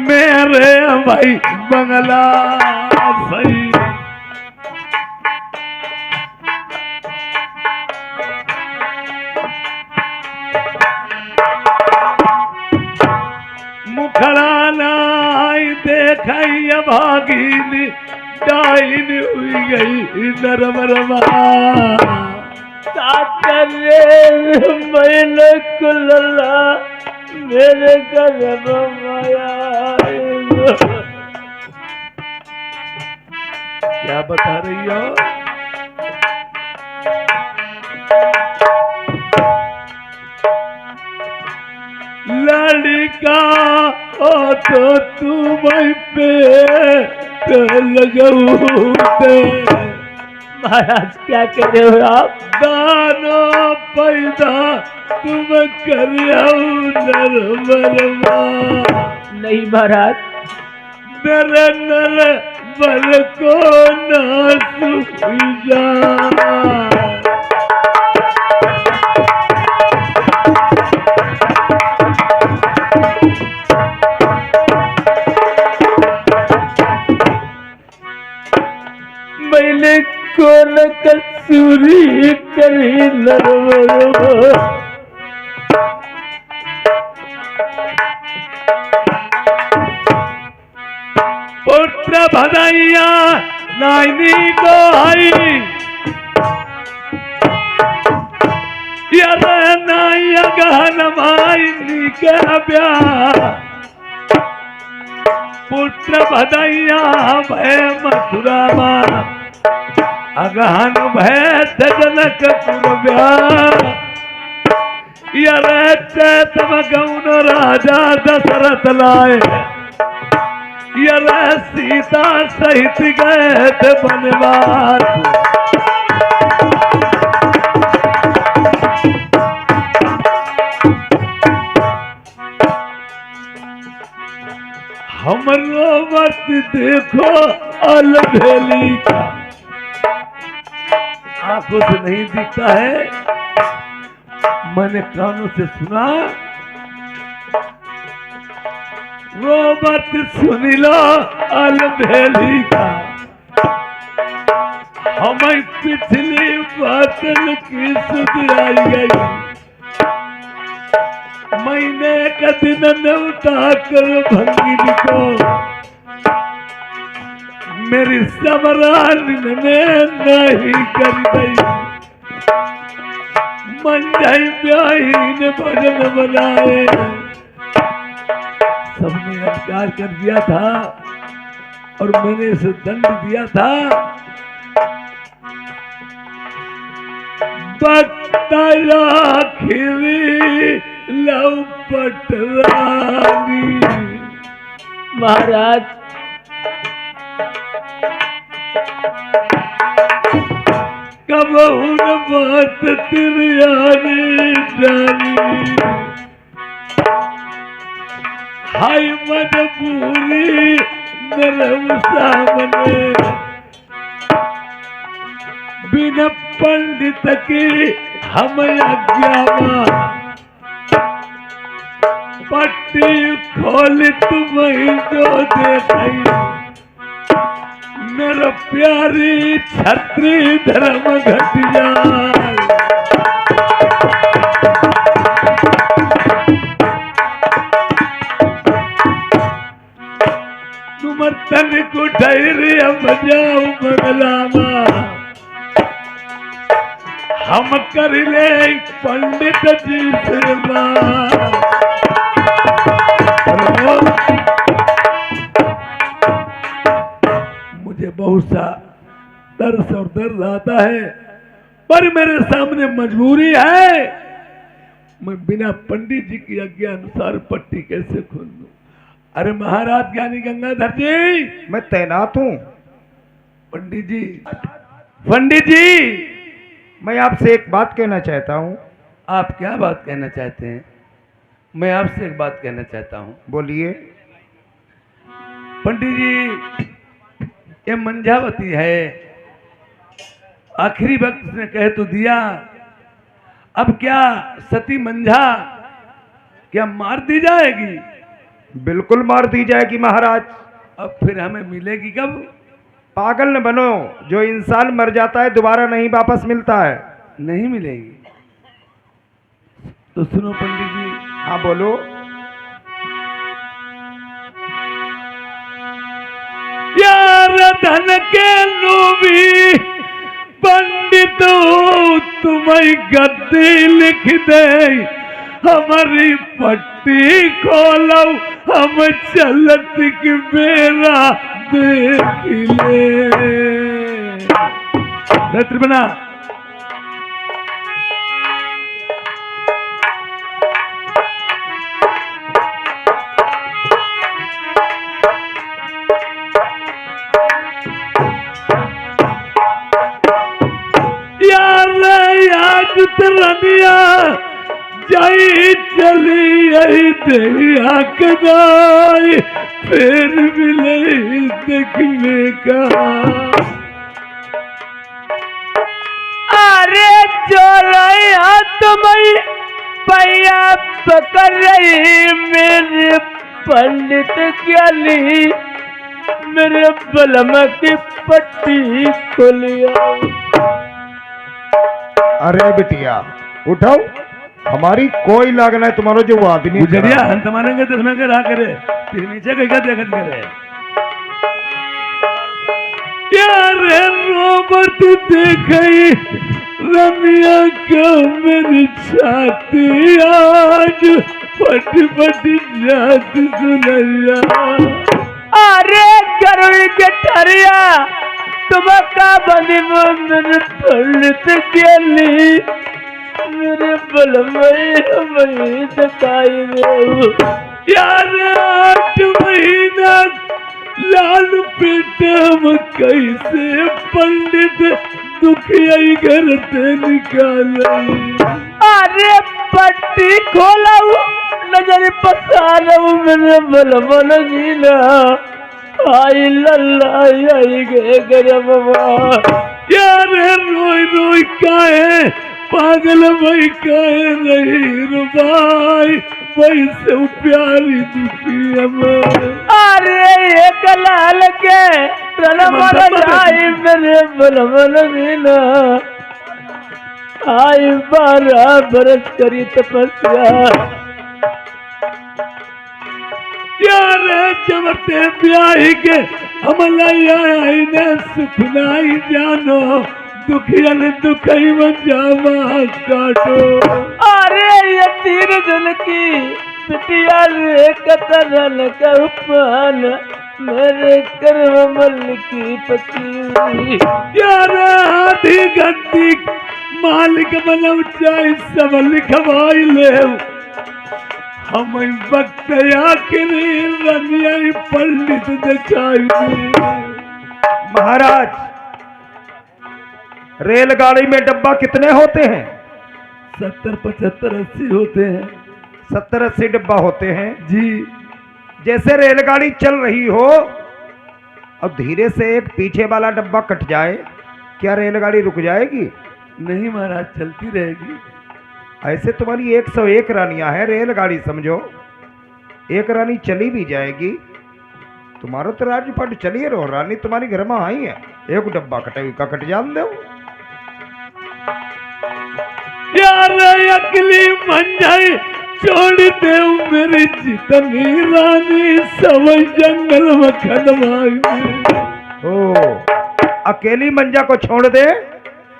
मेरे भाई बंगला सही। मुखड़ा नाई देखई भागीनी डाइन हुई गई नरमरमा। मैंने कुल्ला मेरे गर्भ माया। क्या बता रही हो? लड़का ओ तो तुम पे लगते। महाराज क्या कह रहे हो आप? दानो पैदा तुम करियो नरमरमा। नहीं महाराज, मेरे नर बल को न सुजा। मैंने कौन कसूरी करी नरमरमा। पुत्र भदैया नाइनी को आई यार नाइया गहन माइनी के ब्याह। पुत्र भदैया भय मथुरा मां अगहन भय जनकपुर ब्याह। यार तम गौन राजा दशरथ लाए यार सीता सहित गए थे बनवास। हमरो मत देखो अलबेली का। आंखों से नहीं दिखता है, मैंने कानों से सुना। वो मत सुन लो अलबेली का। हमें पिछली बातल की सुध आई गई। महीने का दिन न उठा कर भंगिन को मेरी समरान ने नहीं कर गई। मन जाई ब्याहीन भजन बनाए। सबने इनकार कर दिया था और मैंने इसे दंड दिया था। बताया खिरी लव पटरानी। महाराज कब उन बात तिरियानी जानी। हाय मजबूरी नरम सामने बिना पंडित की हम अज्ञावा। पट्टी खोल तुम्हें जो देखई मेरा प्यारी छत्री धर्म घटिया। तुम तन को धैर्य बजाओ बंगलामा। हम कर ले पंडित जी से बात। मुझे बहुत सा तरस और दर्द आता है, पर मेरे सामने मजबूरी है। मैं बिना पंडित जी की आज्ञा अनुसार पट्टी कैसे खोल दूं? अरे महाराज ज्ञानी गंगाधर जी, मैं तैनात हूँ। पंडित जी पंडित जी, मैं आपसे एक बात कहना चाहता हूँ। आप क्या बात कहना चाहते हैं? मैं आपसे एक बात कहना चाहता हूँ। बोलिए। पंडित जी, ये मंझावती है, आखिरी वक्त उसने कह तो दिया, अब क्या सती मंझा क्या मार दी जाएगी? बिल्कुल मार दी जाएगी महाराज। अब फिर हमें मिलेगी कब? पागल न बनो, जो इंसान मर जाता है दोबारा नहीं वापस मिलता है। नहीं मिलेगी। तो सुनो पंडित जी, हाँ बोलो। यार धन के लोभी पंडित तुम्हें गद्दी लिख दे, हमारी पट्टी खोलो, हम चलत की बेरा देख ले। त्रिभुवना, रनिया जाई चली यही दहिया कदाई, फिर मिले देखने का। अरे चोरैया तुम्हें पैया पकड़ रही, मेरे पंडित ज्ञानी मेरे बलम की पट्टी खोलिया। अरे बिटिया उठाओ, हमारी कोई लागना है तुम्हारो जो वो आदमी गुजरिया हंत मारेंगे तो उसमें क्या करे, फिर नीचे कहीं का देखत करे। यार रोबत देखई रमिया का मेरी छाती, आज फट फट जात सुनैया। अरे गरुड़ के ठरिया तुम का बंदी मेरे पंडित ज्ञानी मेरे बलमई दिखाई दे। यार 8 महीना लाल पेटम कैसे पंडित दुखिया घर से निकाले। अरे पट्टी खोला नजर पसारा मेरे बलमन जीना, आई लल्ला आई गए गरबा। यार रोई रोई काहे पागल भाई काहे नहीं रुबाई, वैसे प्यारी दुखी अमर। अरे एक लाल के रनमन आई मेरे बलमन जीना, आई 12 बरस करी तपस्या। यार जमते ब्याही के हमला आई ने सुखनाई जानो, दुखियन दुखई जावा काटो। अरे ये 3 दिन की बिटिया रे कतरन कपान मेरे करमल की पकी। यार आधी गद्दी मालिक बनव चाहे सब लिखवाई ले, हम वक्त आखिरी रनिया पंडित दिखाई दे। महाराज रेलगाड़ी में डब्बा कितने होते हैं? 70, 75, 80 होते हैं 70-80 डब्बा होते हैं जी। जैसे रेलगाड़ी चल रही हो और धीरे से एक पीछे वाला डब्बा कट जाए, क्या रेलगाड़ी रुक जाएगी? नहीं महाराज, चलती रहेगी। ऐसे तुम्हारी 101 रानियां हैं, रेलगाड़ी समझो। एक रानी चली भी जाएगी, तुम्हारा तो राजपाट चलिए रहो, रानी तुम्हारी घर में आई है, एक डब्बा कटे का कट जान दो। यार अगली मंजाई छोड़ दे मेरी जितनी रानी सब जंगल में खदवाई। ओ अकेली मंजा को छोड़ दे,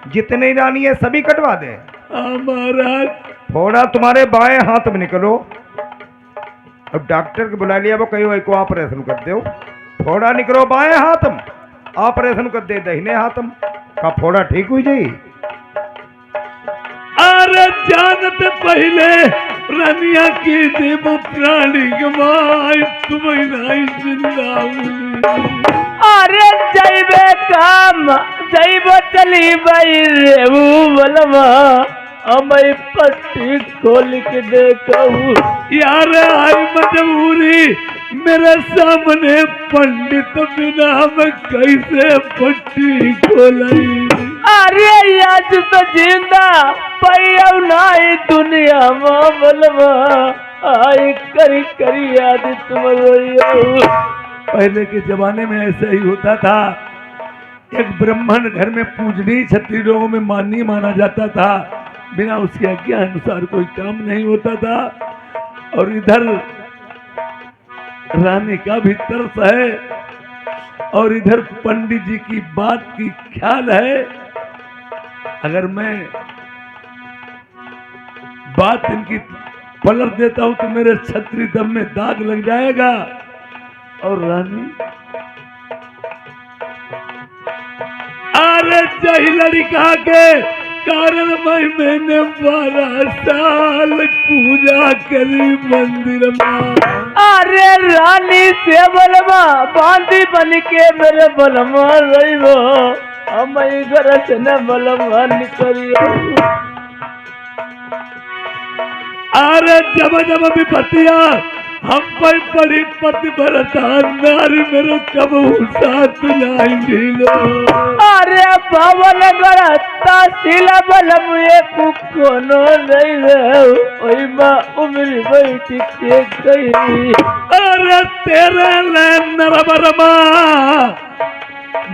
जितनी रानी है सभी कटवा दे। महाराज थोड़ा तुम्हारे बाएं हाथ में निकलो। अब डॉक्टर को बुला लिया, वो कहीं को ऑपरेशन कर दो। थोड़ा निकलो बाएं हाथ में, ऑपरेशन कर दे दाहिने हाथ में का फोड़ा ठीक हुई जाई। अरे जानत पहले रनिया की देव प्राणी गवाई, तुम्हें नहीं जिंदा। अरे जैबे काम जैब चली बाई रेऊ बलमा हमें पट्टी खोल के देखूं। यार आई मजबूरी मेरे सामने पंडित बिना मैं कैसे पट्टी खोलाई। अरे आज तो जिंदा पैया नहीं दुनिया में बलमा आई करी करी याद तुम रोइयो। पहले के जमाने में ऐसा ही होता था। एक ब्राह्मण घर में पूजनीय क्षत्रिय लोगों में माननीय माना जाता था। बिना उसके आज्ञा अनुसार कोई काम नहीं होता था। और इधर रानी का भी तरस है और इधर पंडित जी की बात की ख्याल है। अगर मैं बात इनकी पलट देता हूं तो मेरे क्षत्रिय दम में दाग लग जाएगा। और रानी अरे जही लड़का के कारण मैंने 12 साल पूजा करी मंदिर में। अरे रानी से बलमा बांधी बन के मेरे बलमा रहिबो हमें घर से न बलमा निकलियो। अरे जब जब विपत्तियां हम पर पड़ी पति बरतान नारी मेरे कब साथ जाएंगी लो। अरे पवन गरता सिला बलम ये कुकोनो नहीं रहे ओई माँ उम्र बैठी के गई। अरे तेरे ले नरबरमा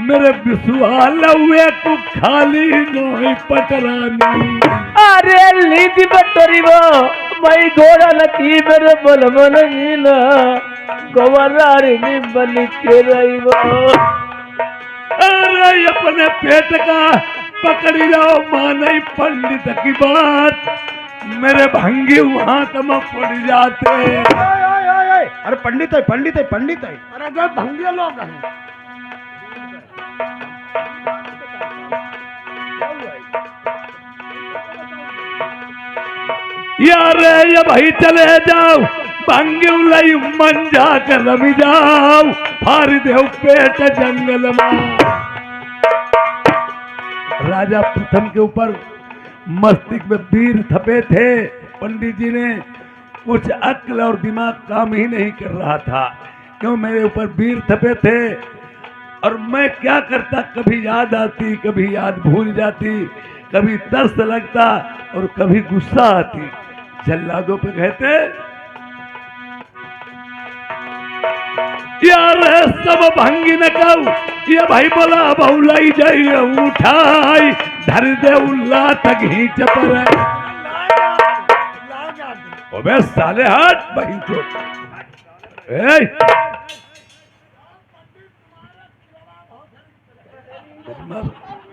मेरे विश्वाल हुए को खाली नहीं पटरानी। अरे लीदी बटोरी वो मई घोड़ा नती मेरे बलमन नीला गवरारी नी बनी के रही वो। अरे अपने पेट का पकड़ी जाओ माने पंडित की बात मेरे भंगी वहां तम पड़ जाते। अरे पंडित है पंडित है पंडित है। अरे जो भंगे लोग हैं यार ये भाई चले जाओ भंगी लई मन जाकर रमी जाओ फारी देव पेट जंगल में। राजा प्रथम के ऊपर मस्तिष्क में तीर थपे थे। पंडित जी ने कुछ अक्ल और दिमाग काम ही नहीं कर रहा था। क्यों मेरे ऊपर वीर थपे थे और मैं क्या करता, कभी याद आती कभी याद भूल जाती, कभी तरस लगता और कभी गुस्सा आती। जल्लादों पे कहते यार सब भंगी न कहू ये भाई बोला बहुलाई जाइए उठाई धर दे उल्ला तक ही चपर। अबे साले हट बहिन चो।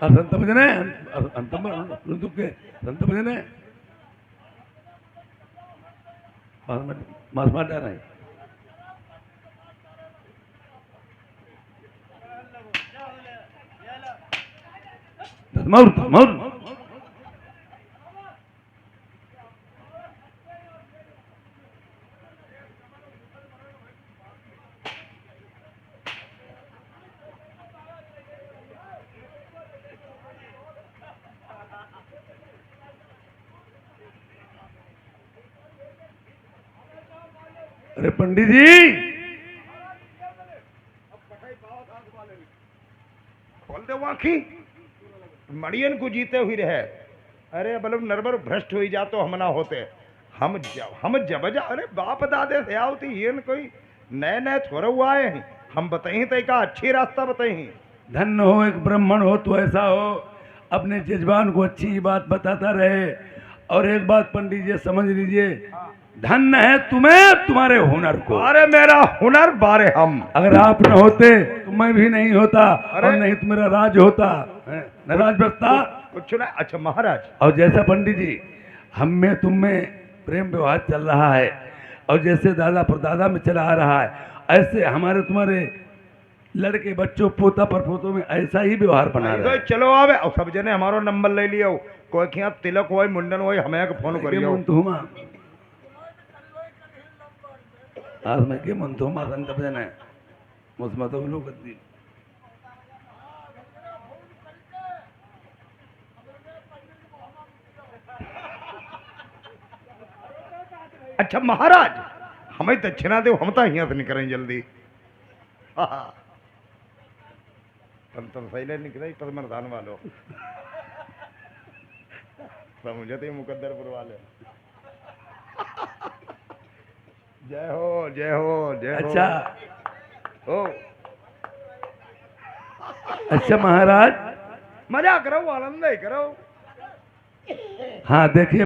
संत भजने अंतम के संत भजने मास मार रहा है। मौर मौर अरे पंडित जी खोल दे वाखी मड़ियन को जीते हुई रहे। अरे बलम नरबर भ्रष्ट हुई जा तो हम ना होते। हम जब जा अरे बाप दादे से आओ थी ये कोई नए नए थोड़े हुआ आए हैं। हम बताई तय का अच्छी रास्ता बताई। धन्य हो एक ब्राह्मण हो तो ऐसा हो अपने जजमान को अच्छी बात बताता रहे। और एक बात पंडित जी समझ लीजिए, धन्य है तुम्हें तुम्हारे हुनर को। अरे मेरा हुनर बारे हम अगर आप न होते तो मैं भी नहीं होता और नहीं तो मेरा राज होता न राज बसता कुछ ना। अच्छा महाराज और जैसा पंडित जी हम में तुम में प्रेम व्यवहार चल रहा है और जैसे दादा परदादा में चला आ रहा है ऐसे हमारे तुम्हारे लड़के बच्चों पोता परपोतों में ऐसा ही व्यवहार बना रहा है। चलो आवे और सब जने हमारो नंबर ले लियो। कोई खिया तिलक हो मुंडन हो हमें फोन करियो। आज मैं के मन तो संत भजन है मुझमें तो लोग अच्छा महाराज हमें दक्षिणा दो, हम तो यहाँ से निकलें जल्दी। तुम पहले निकले पर मर्दान वालों समझे थे मुकद्दरपुर वाले। जय हो जय हो जय हो। अच्छा हो अच्छा महाराज, मजा करो, आनंद ही करो। हाँ देखिए